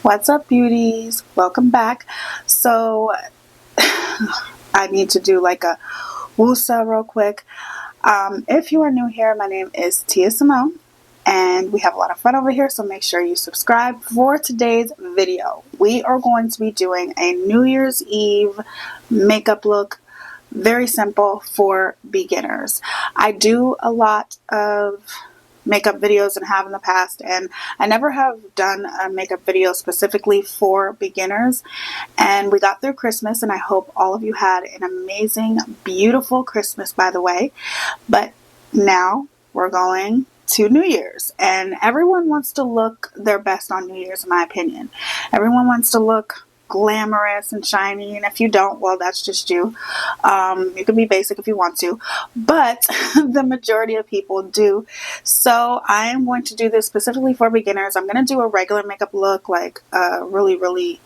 What's up, beauties? Welcome back. So I need to do like a woosah real quick. If you are new here, my name is teayasymone and we have a lot of fun over here, so make sure you subscribe. For today's video, we are going to be doing a New Year's Eve makeup look. Very simple for beginners. I do a lot of makeup videos and have in the past, and I never have done a makeup video specifically for beginners. And we got through Christmas, and I hope all of you had an amazing, beautiful Christmas, by the way. But now we're going to New Year's, and everyone wants to look their best on New Year's, in my opinion. Everyone wants to look glamorous and shiny, and if you don't, well, that's just you. You can be basic if you want to, but the majority of people do. So I am going to do this specifically for beginners. I'm going to do a regular makeup look, like a really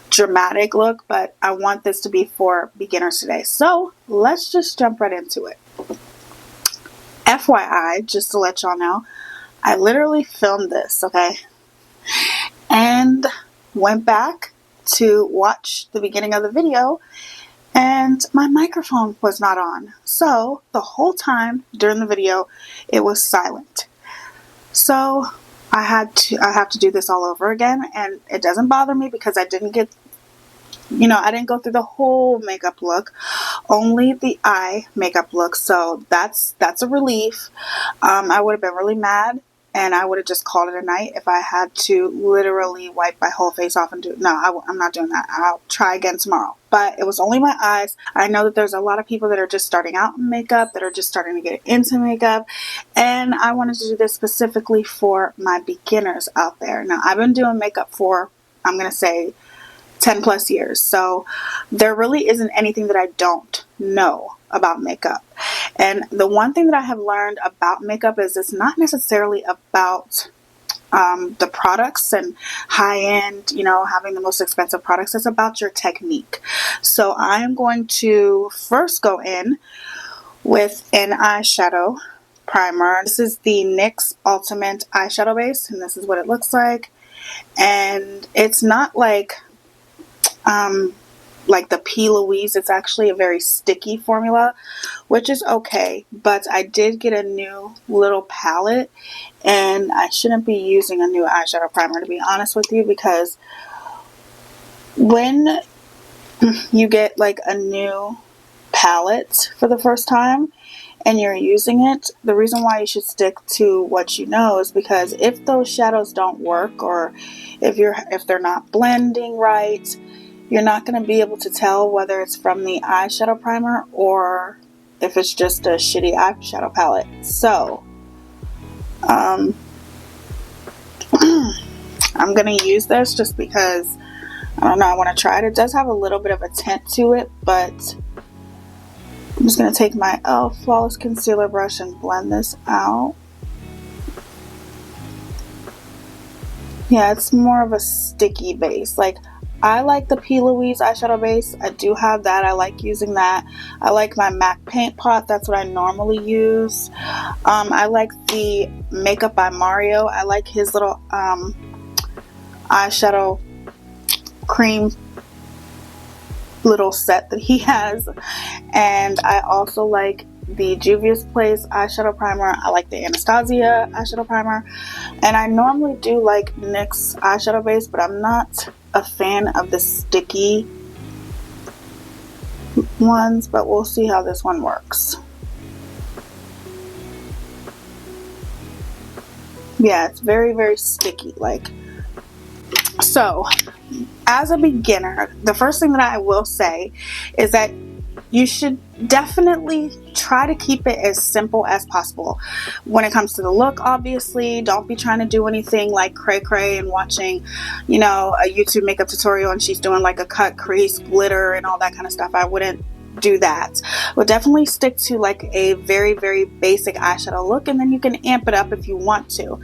dramatic look, but I want this to be for beginners today. So let's just jump right into it. FYI, just to let y'all know, I literally filmed this, okay, and went back to watch the beginning of the video, and my microphone was not on. So the whole time during the video, it was silent. So I have to do this all over again, and it doesn't bother me because I didn't get, I didn't go through the whole makeup look, only the eye makeup look. So that's a relief. I would have been really mad, and I would have just called it a night if I had to literally wipe my whole face off and do it. No, I'm not doing that. I'll try again tomorrow. But it was only my eyes. I know that there's a lot of people that are just starting out in makeup, that are just starting to get into makeup. And I wanted to do this specifically for my beginners out there. Now, I've been doing makeup for, I'm going to say, 10 plus years. So there really isn't anything that I don't know about makeup. And the one thing that I have learned about makeup is it's not necessarily about the products and high end, having the most expensive products. It's about your technique. So I am going to first go in with an eyeshadow primer. This is the NYX Ultimate eyeshadow base, and this is what it looks like. And it's not like the P. Louise. It's actually a very sticky formula, which is okay, but I did get a new little palette, and I shouldn't be using a new eyeshadow primer, to be honest with you, because when you get like a new palette for the first time and you're using it, the reason why you should stick to what you know is because if those shadows don't work, or if they're not blending right, you're not going to be able to tell whether it's from the eyeshadow primer or if it's just a shitty eyeshadow palette. So, I'm going to use this just because, I don't know, I want to try it. It does have a little bit of a tint to it, but I'm just going to take my e.l.f. Flawless Concealer brush and blend this out. Yeah, it's more of a sticky base. Like, I like the P. Louise eyeshadow base. I do have that. I like using that. I like my MAC paint pot. That's what I normally use. I like the Makeup by Mario. I like his little eyeshadow cream little set that he has. And I also like the Juvia's Place eyeshadow primer. I like the Anastasia eyeshadow primer. And I normally do like NYX eyeshadow base, but I'm not a fan of the sticky ones, but we'll see how this one works. Yeah, it's very sticky. So as a beginner, the first thing that I will say is that you should definitely try to keep it as simple as possible. When it comes to the look, obviously, don't be trying to do anything like cray and watching, a YouTube makeup tutorial and she's doing like a cut, crease, glitter, and all that kind of stuff. I wouldn't do that. But definitely stick to like a very basic eyeshadow look, and then you can amp it up if you want to.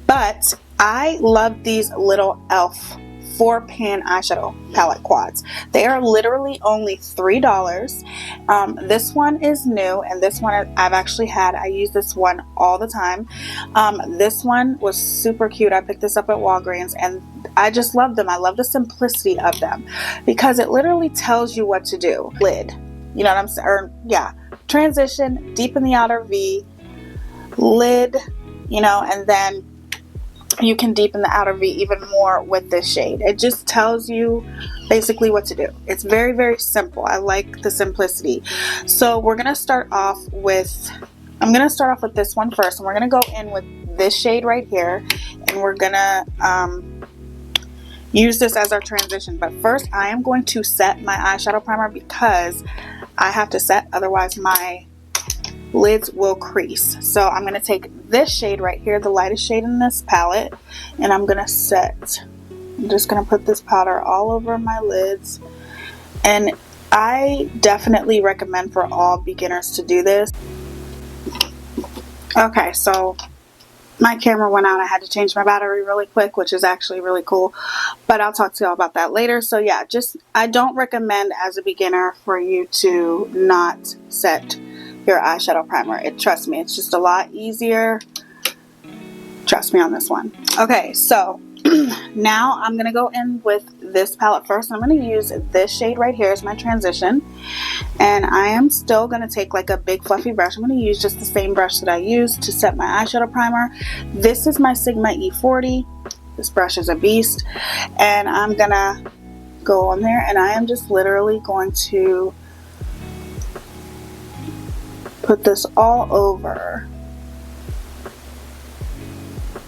But I love these little e.l.f. 4-pan eyeshadow palette quads. They are literally only $3. This one is new, and this one I've actually had. I use this one all the time. This one was super cute. I picked this up at Walgreens, and I just love them. I love the simplicity of them because it literally tells you what to do. Lid, you know what I'm saying? Or yeah, transition, deepen the outer V, lid, you know, and then you can deepen the outer V even more with this shade. It just tells you basically what to do. It's very, very simple. I like the simplicity. So we're gonna start off with, I'm gonna start off with this one first, and we're gonna go in with this shade right here, and we're gonna use this as our transition. But first I am going to set my eyeshadow primer because I have to set, otherwise my lids will crease. So I'm going to take this shade right here, the lightest shade in this palette, and I'm going to set. I'm just going to put this powder all over my lids, and I definitely recommend for all beginners to do this. Okay, so my camera went out. I had to change my battery really quick, which is actually really cool, but I'll talk to y'all about that later. So yeah, just, I don't recommend as a beginner for you to not set your eyeshadow primer. Trust me, it's just a lot easier. Trust me on this one. Okay, so now I'm gonna go in with this palette first. I'm gonna use this shade right here as my transition, and I am still gonna take like a big fluffy brush. I'm gonna use just the same brush that I used to set my eyeshadow primer. This is my Sigma E40. This brush is a beast, and I'm gonna go on there, and I am just literally going to put this all over,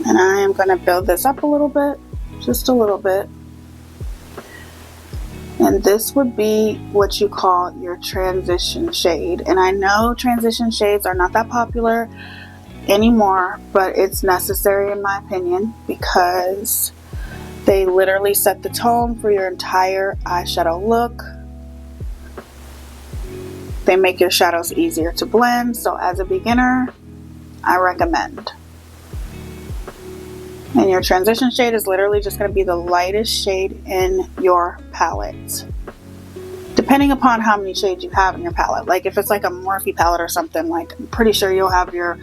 and I am going to build this up a little bit, just a little bit, and this would be what you call your transition shade. And I know transition shades are not that popular anymore, but it's necessary in my opinion because they literally set the tone for your entire eyeshadow look. They make your shadows easier to blend, so as a beginner, I recommend. And your transition shade is literally just going to be the lightest shade in your palette, depending upon how many shades you have in your palette. Like if it's like a Morphe palette or something, like I'm pretty sure you'll have your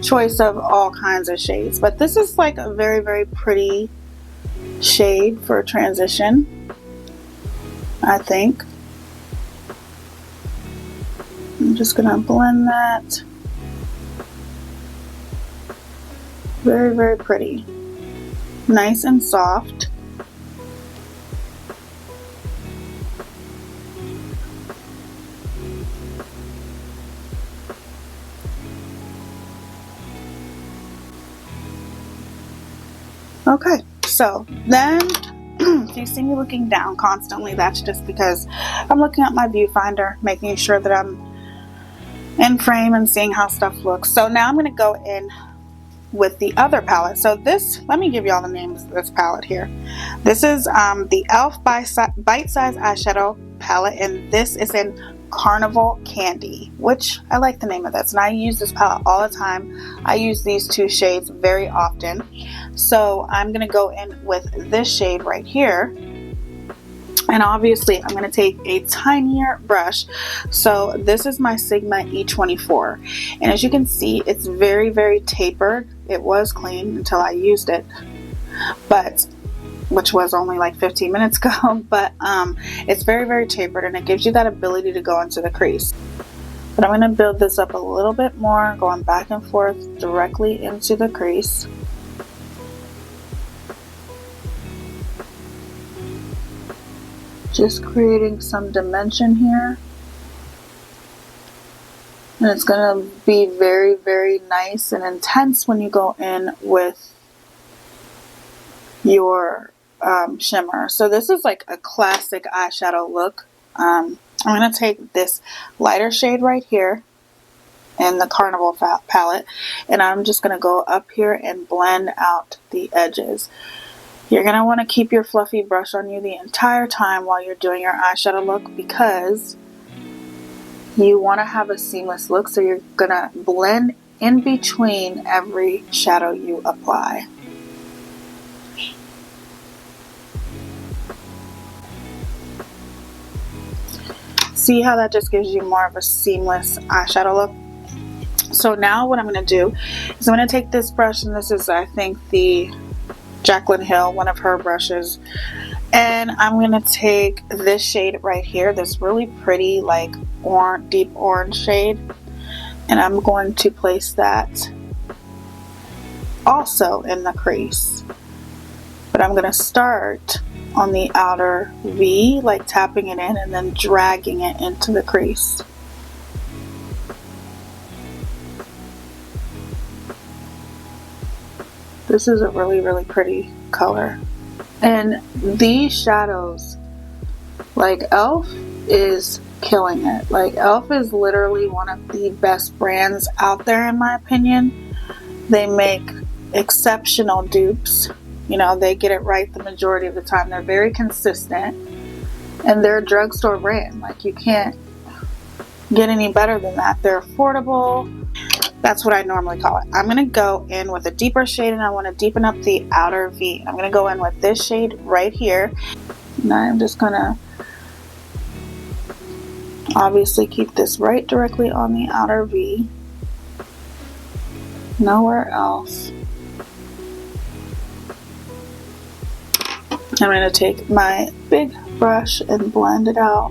choice of all kinds of shades. But this is like a very, very pretty shade for a transition, I think. I'm just going to blend that. Very, very pretty. Nice and soft. Okay, so then if you see me looking down constantly, that's just because I'm looking at my viewfinder, making sure that I'm in frame and seeing how stuff looks. So now I'm going to go in with the other palette. So this, let me give y'all the names of this palette here. This is the e.l.f. Bite-Size Eyeshadow Palette, and this is in Carnival Candy, which I like the name of this, and I use this palette all the time. I use these two shades very often. So I'm going to go in with this shade right here. And obviously I'm going to take a tinier brush. So this is my Sigma E24. And as you can see, it's very, very tapered. It was clean until I used it, but which was only like 15 minutes ago. But it's very, very tapered, and it gives you that ability to go into the crease. But I'm going to build this up a little bit more, going back and forth directly into the crease. Just creating some dimension here. And it's going to be very, very nice and intense when you go in with your shimmer. So this is like a classic eyeshadow look. I'm going to take this lighter shade right here in the Carnival palette, and I'm just going to go up here and blend out the edges. You're going to want to keep your fluffy brush on you the entire time while you're doing your eyeshadow look, because you want to have a seamless look. So you're going to blend in between every shadow you apply. See how that just gives you more of a seamless eyeshadow look? So now what I'm going to do is I'm going to take this brush, and this is, I think, the Jaclyn Hill, one of her brushes, and I'm going to take this shade right here, this really pretty like orange, deep orange shade, and I'm going to place that also in the crease. But I'm going to start on the outer V, like tapping it in and then dragging it into the crease. This is a really, really pretty color. And these shadows, like e.l.f. is killing it. Like e.l.f. is literally one of the best brands out there in my opinion. They make exceptional dupes. You know, they get it right the majority of the time. They're very consistent, and they're a drugstore brand. Like, you can't get any better than that. They're affordable. That's what I normally call it. I'm going to go in with a deeper shade, and I want to deepen up the outer V. I'm going to go in with this shade right here. And I'm just going to obviously keep this right directly on the outer V. Nowhere else. I'm going to take my big brush and blend it out.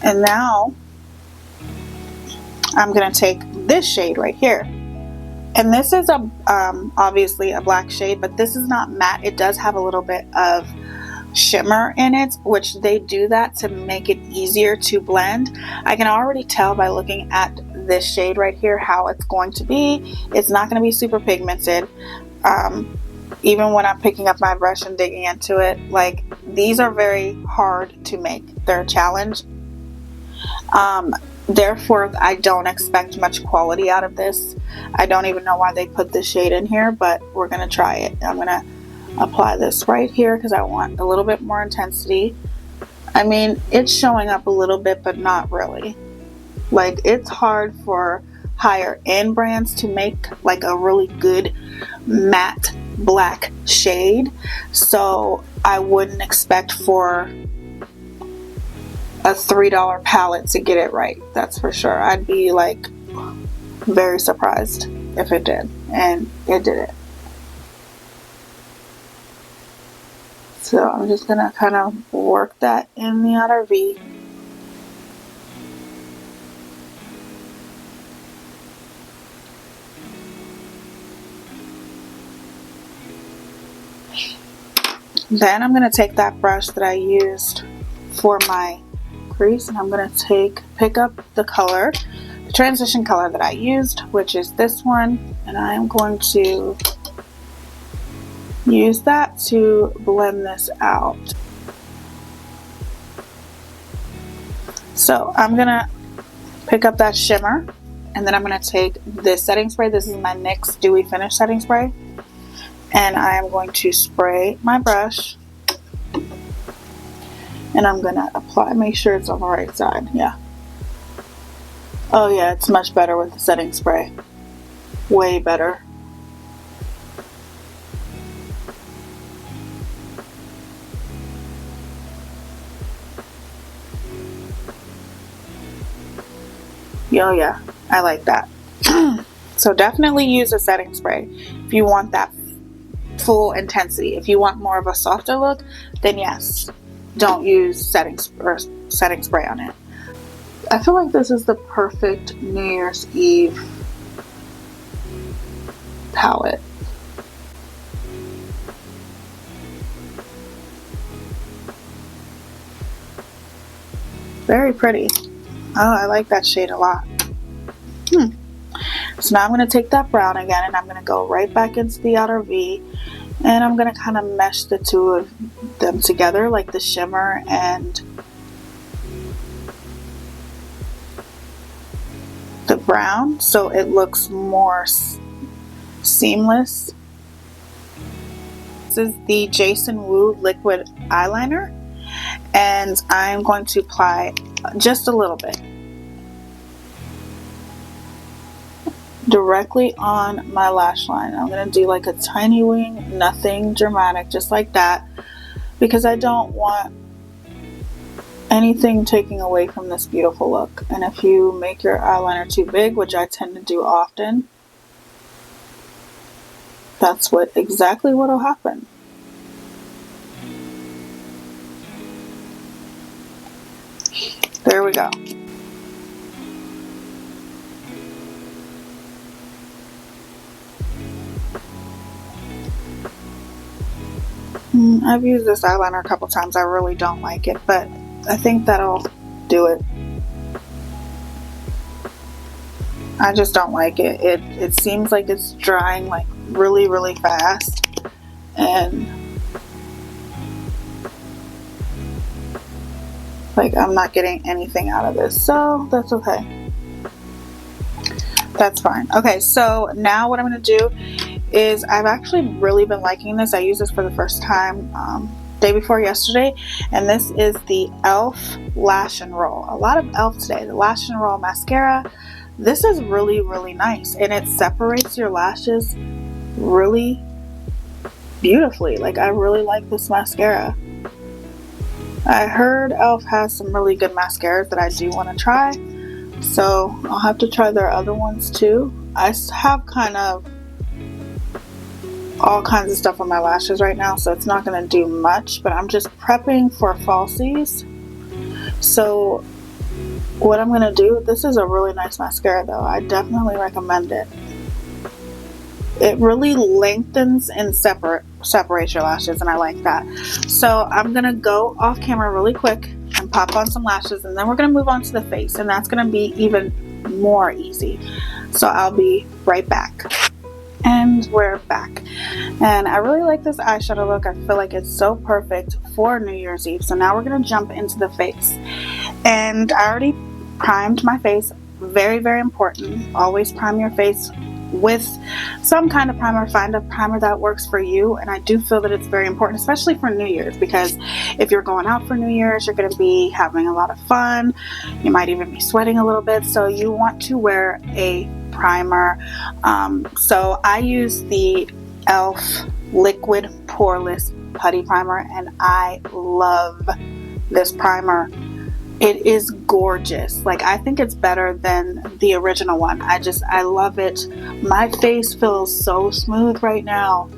And now I'm going to take this shade right here. And this is a obviously a black shade, but this is not matte. It does have a little bit of shimmer in it, which they do that to make it easier to blend. I can already tell by looking at this shade right here how it's going to be. It's not going to be super pigmented. Even when I'm picking up my brush and digging into it, like, these are very hard to make. They're a challenge. Therefore, I don't expect much quality out of this. I don't even know why they put this shade in here, but we're going to try it. I'm going to apply this right here because I want a little bit more intensity. I mean, it's showing up a little bit, but not really. Like, it's hard for higher end brands to make like a really good matte black shade. So I wouldn't expect for a $3 palette to get it right. That's for sure. I'd be like very surprised if it did, and it did it. So I'm just gonna kind of work that in the outer V. Then I'm gonna take that brush that I used for my crease, and I'm going to pick up the color, the transition color that I used, which is this one, and I am going to use that to blend this out. So I'm going to pick up that shimmer, and then I'm going to take this setting spray. This is my NYX Dewy Finish setting spray, and I am going to spray my brush. And I'm going to apply, make sure it's on the right side. Yeah. Oh yeah, it's much better with the setting spray. Way better. Oh yeah, I like that. So definitely use a setting spray if you want that full intensity. If you want more of a softer look, then yes. Don't use setting spray on it. I feel like this is the perfect New Year's Eve palette. Very pretty. Oh, I like that shade a lot. So now I'm going to take that brown again, and I'm going to go right back into the outer V. And I'm going to kind of mesh the two of them together, like the shimmer and the brown, so it looks more seamless. This is the Jason Wu liquid eyeliner, and I'm going to apply just a little bit. directly on my lash line. I'm going to do like a tiny wing, nothing dramatic, just like that, because I don't want anything taking away from this beautiful look. And if you make your eyeliner too big, which I tend to do often, that's exactly what will happen. There we go. I've used this eyeliner a couple times. I really don't like it, but I think that'll do it. I just don't like it. It seems like it's drying like really, really fast, and like I'm not getting anything out of this, so that's okay. That's fine. Okay, so now what I'm going to do is, I've actually really been liking this. I used this for the first time day before yesterday, and this is the e.l.f. Lash and Roll. A lot of e.l.f. today. The Lash and Roll mascara. This is really, really nice, and it separates your lashes really beautifully. Like, I really like this mascara. I heard e.l.f. has some really good mascaras that I do want to try, so I'll have to try their other ones too. I have kind of all kinds of stuff on my lashes right now, so it's not going to do much, but I'm just prepping for falsies. So what I'm going to do, this is a really nice mascara though. I definitely recommend it. It really lengthens and separates your lashes, and I like that. So I'm going to go off camera really quick and pop on some lashes, and then we're going to move on to the face, and that's going to be even more easy. So I'll be right back. And we're back, and I really like this eyeshadow look. I feel like it's so perfect for New Year's Eve. So now we're going to jump into the face, and I already primed my face. Very, very important. Always prime your face with some kind of primer. Find a primer that works for you, and I do feel that it's very important, especially for New Year's, because if you're going out for New Year's, you're going to be having a lot of fun. You might even be sweating a little bit, so you want to wear a primer. So I use the e.l.f. Liquid Poreless Putty Primer, and I love this primer. It is gorgeous. Like, I think it's better than the original one. I love it. My face feels so smooth right now,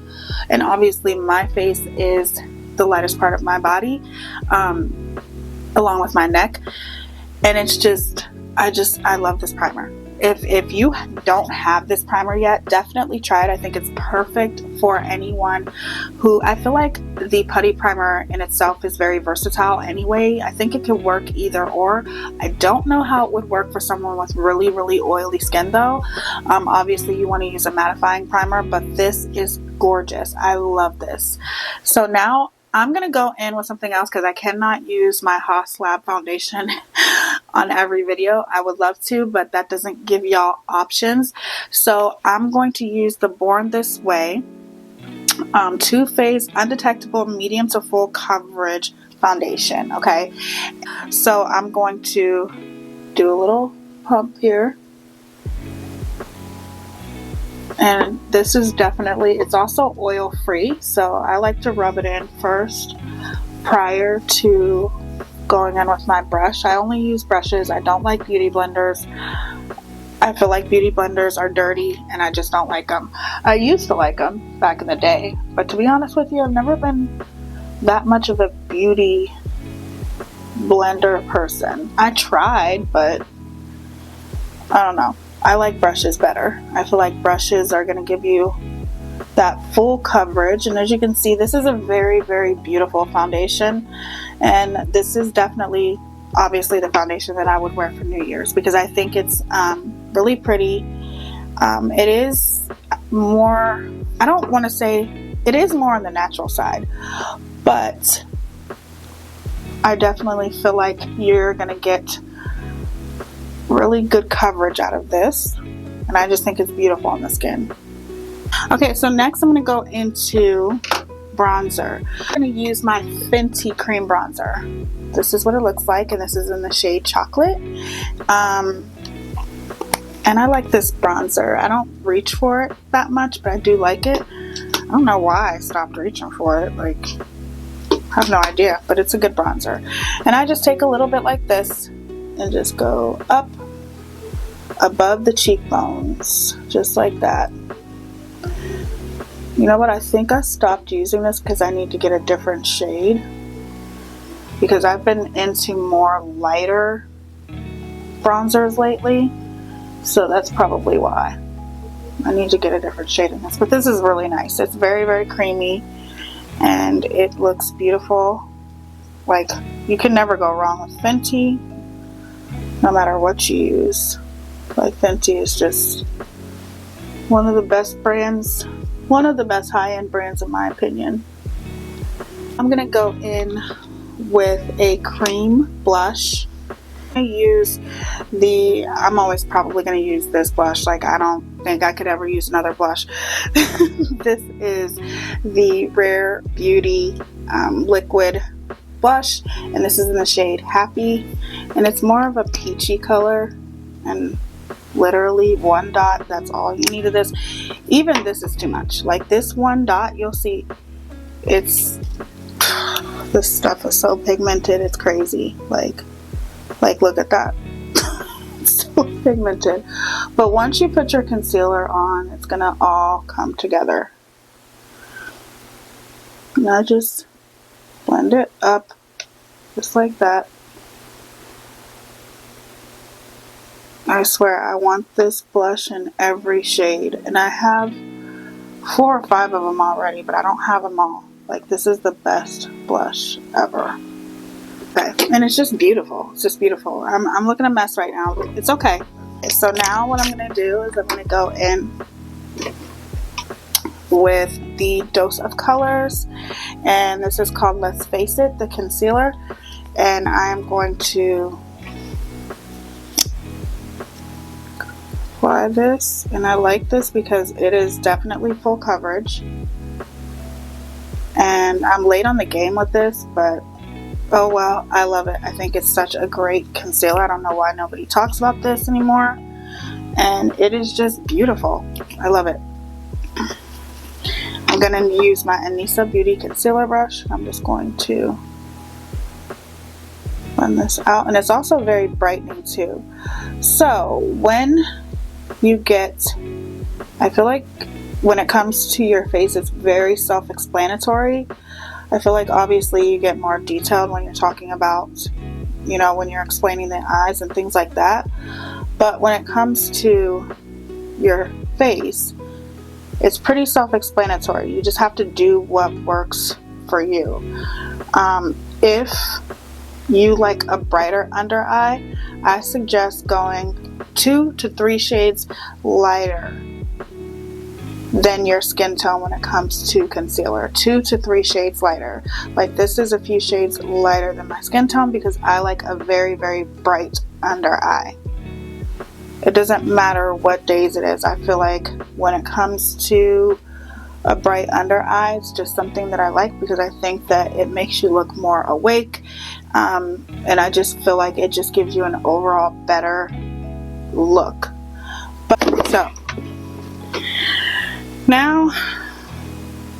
and obviously my face is the lightest part of my body, along with my neck, and it's just I love this primer. If you don't have this primer yet, definitely try it. I think it's perfect for anyone who, I feel like the putty primer in itself is very versatile anyway. I think it could work either or. I don't know how it would work for someone with really, really oily skin though. Obviously you want to use a mattifying primer, but this is gorgeous. I love this. So now I'm going to go in with something else, because I cannot use my Haas Lab foundation on every video. I would love to, but that doesn't give y'all options. So I'm going to use the Born This Way Too Faced Undetectable Medium to Full Coverage Foundation. Okay, so I'm going to do a little pump here. And this is definitely, it's also oil free, so I like to rub it in first prior to going in with my brush. I only use brushes. I don't like beauty blenders. I feel like beauty blenders are dirty, and I just don't like them. I used to like them back in the day, but to be honest with you, I've never been that much of a beauty blender person. I tried, but I don't know. I like brushes better. I feel like brushes are going to give you that full coverage, and as you can see, this is a very, very beautiful foundation, and this is definitely, obviously, the foundation that I would wear for New Year's, because I think it's really pretty. It is more, I don't want to say, it is more on the natural side, but I definitely feel like you're going to get really good coverage out of this, and I just think it's beautiful on the skin. Okay, so next I'm going to go into bronzer. I'm going to use my Fenty cream bronzer. This is what it looks like, and this is in the shade Chocolate. And I like this bronzer. I don't reach for it that much, but I do like it. I don't know why I stopped reaching for it. Like, I have no idea, but it's a good bronzer. And I just take a little bit like this and just go up above the cheekbones, just like that. You know what? I think I stopped using this because I need to get a different shade, because I've been into more lighter bronzers lately, so that's probably why. I need to get a different shade in this, but this is really nice. It's very, very creamy, and it looks beautiful. Like, you can never go wrong with Fenty, no matter what you use. Like, Fenty is just one of the best brands, one of the best high-end brands in my opinion. I'm gonna go in with a cream blush. I use I'm always probably going to use this blush. Like, I don't think I could ever use another blush. This is the Rare Beauty liquid blush, and this is in the shade Happy, and it's more of a peachy color, and literally one dot, that's all you need of this. Even this is too much. Like, this one dot, you'll see it's this stuff is so pigmented, it's crazy. Like look at that. It's so pigmented. But once you put your concealer on, it's gonna all come together. And I just blend it up just like that. I swear, I want this blush in every shade, and I have 4 or 5 of them already, but I don't have them all. Like, this is the best blush ever. Okay. And it's just beautiful. It's just beautiful. I'm looking a mess right now. It's okay. So now what I'm going to do is I'm going to go in with the Dose of Colors, and this is called Let's Face It, the concealer, and I'm going to apply this, and I like this because it is definitely full coverage, and I'm late on the game with this, but oh well, I love it. I think it's such a great concealer. I don't know why nobody talks about this anymore. And it is just beautiful. I love it. I'm going to use my Anissa Beauty concealer brush. I'm just going to blend this out. And it's also very brightening too. So when you get, I feel like when it comes to your face, it's very self-explanatory. I feel like obviously you get more detailed when you're talking about, you know, when you're explaining the eyes and things like that. But when it comes to your face, it's pretty self-explanatory. You just have to do what works for you. If you like a brighter under eye, I suggest going 2 to 3 shades lighter than your skin tone when it comes to concealer. 2 to 3 shades lighter. Like, this is a few shades lighter than my skin tone because I like a very, very bright under eye. It doesn't matter what days it is. I feel like when it comes to a bright under eye, it's just something that I like because I think that it makes you look more awake, and I just feel like it just gives you an overall better look. But so now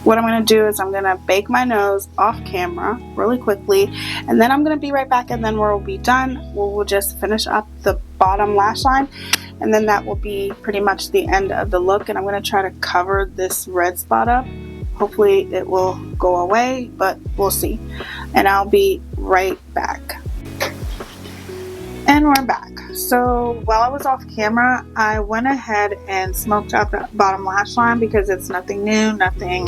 what I'm going to do is I'm going to bake my nose off camera really quickly, and then I'm going to be right back, and then we'll be done. We'll just finish up the bottom lash line, and then that will be pretty much the end of the look. And I'm going to try to cover this red spot up. Hopefully it will go away, but we'll see. And I'll be right back. And we're back. So while I was off camera, I went ahead and smoked out the bottom lash line because it's nothing new, nothing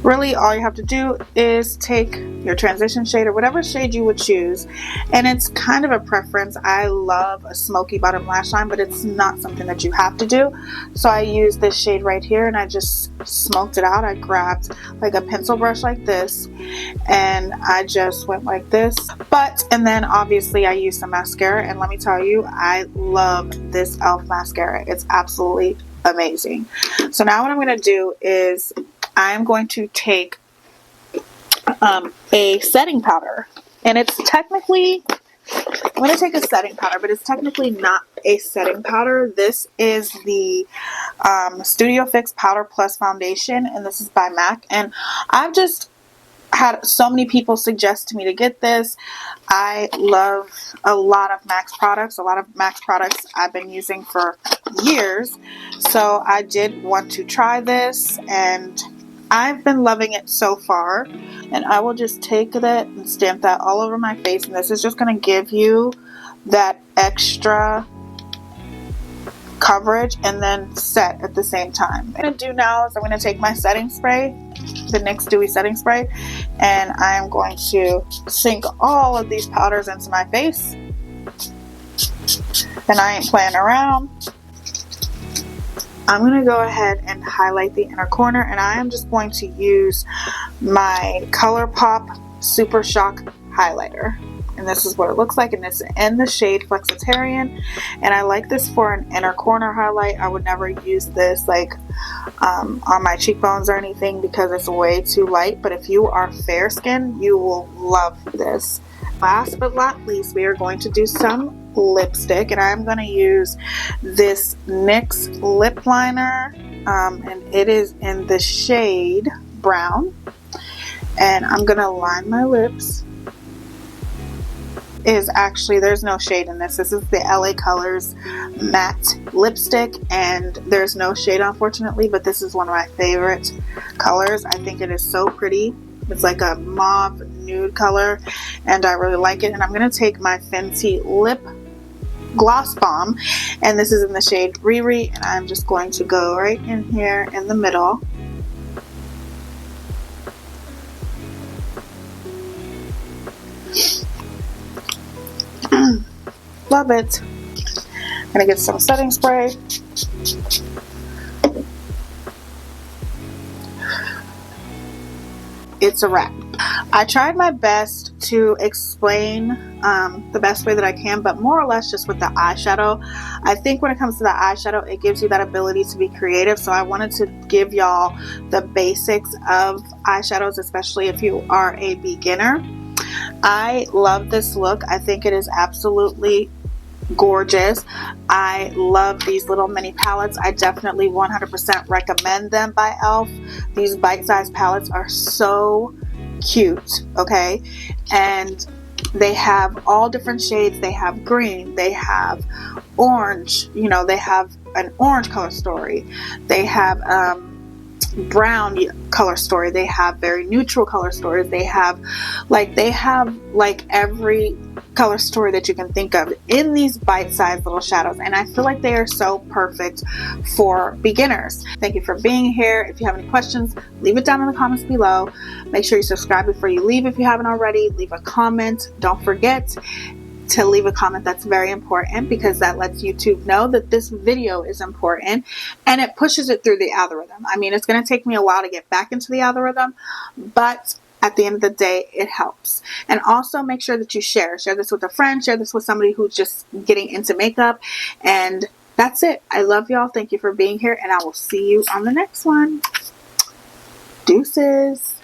really. All you have to do is take your transition shade or whatever shade you would choose, and it's kind of a preference. I love a smoky bottom lash line, but it's not something that you have to do. So I used this shade right here, and I just smoked it out. I grabbed like a pencil brush like this, and I just went like this. And then obviously I used some mascara, and let me tell you, I love this e.l.f. mascara. It's absolutely amazing. So now what I'm going to do is I'm going to take a setting powder, and it's technically I'm going to take a setting powder, but it's technically not a setting powder. This is the Studio Fix Powder Plus Foundation, and this is by MAC. And I've just had so many people suggest to me to get this. I love a lot of MAC's products. A lot of MAC's products I've been using for years. So I did want to try this, and I've been loving it so far. And I will just take that and stamp that all over my face. And this is just going to give you that extra coverage and then set at the same time. What I'm going to do now is I'm going to take my setting spray, the NYX Dewy Setting Spray, and I am going to sink all of these powders into my face. And I ain't playing around. I'm going to go ahead and highlight the inner corner, and I am just going to use my ColourPop Super Shock highlighter. And this is what it looks like, and it's in the shade Flexitarian. And I like this for an inner corner highlight. I would never use this like on my cheekbones or anything because it's way too light. But if you are fair skinned, you will love this. Last but not least, we are going to do some lipstick, and I'm going to use this NYX lip liner, and it is in the shade Brown. And I'm going to line my lips. There's no shade in this. This is the LA Colors matte lipstick, and there's no shade unfortunately, but this is one of my favorite colors. I think it is so pretty. It's like a mauve nude color, and I really like it. And I'm going to take my Fenty lip gloss bomb, and this is in the shade Riri, and I'm just going to go right in here in the middle. Love it. I'm gonna get some setting spray. It's a wrap. I tried my best to explain the best way that I can, but more or less just with the eyeshadow. I think when it comes to the eyeshadow, it gives you that ability to be creative. So I wanted to give y'all the basics of eyeshadows, especially if you are a beginner. I love this look. I think it is absolutely gorgeous. I love these little mini palettes. I definitely 100% recommend them by e.l.f. These bite-sized palettes are so cute, okay? And they have all different shades. They have green, they have orange, you know, they have an orange color story, they have brown color story, they have very neutral color stories, they have like every color story that you can think of in these bite-sized little shadows, and I feel like they are so perfect for beginners. Thank you for being here. If you have any questions, leave it down in the comments below. Make sure you subscribe before you leave if you haven't already. Leave a comment. Don't forget to leave a comment. That's very important because that lets YouTube know that this video is important, and it pushes it through the algorithm. I mean, it's going to take me a while to get back into the algorithm, but at the end of the day, it helps. And also make sure that you share this with a friend, share this with somebody who's just getting into makeup. And that's it. I love y'all. Thank you for being here, and I will see you on the next one. Deuces.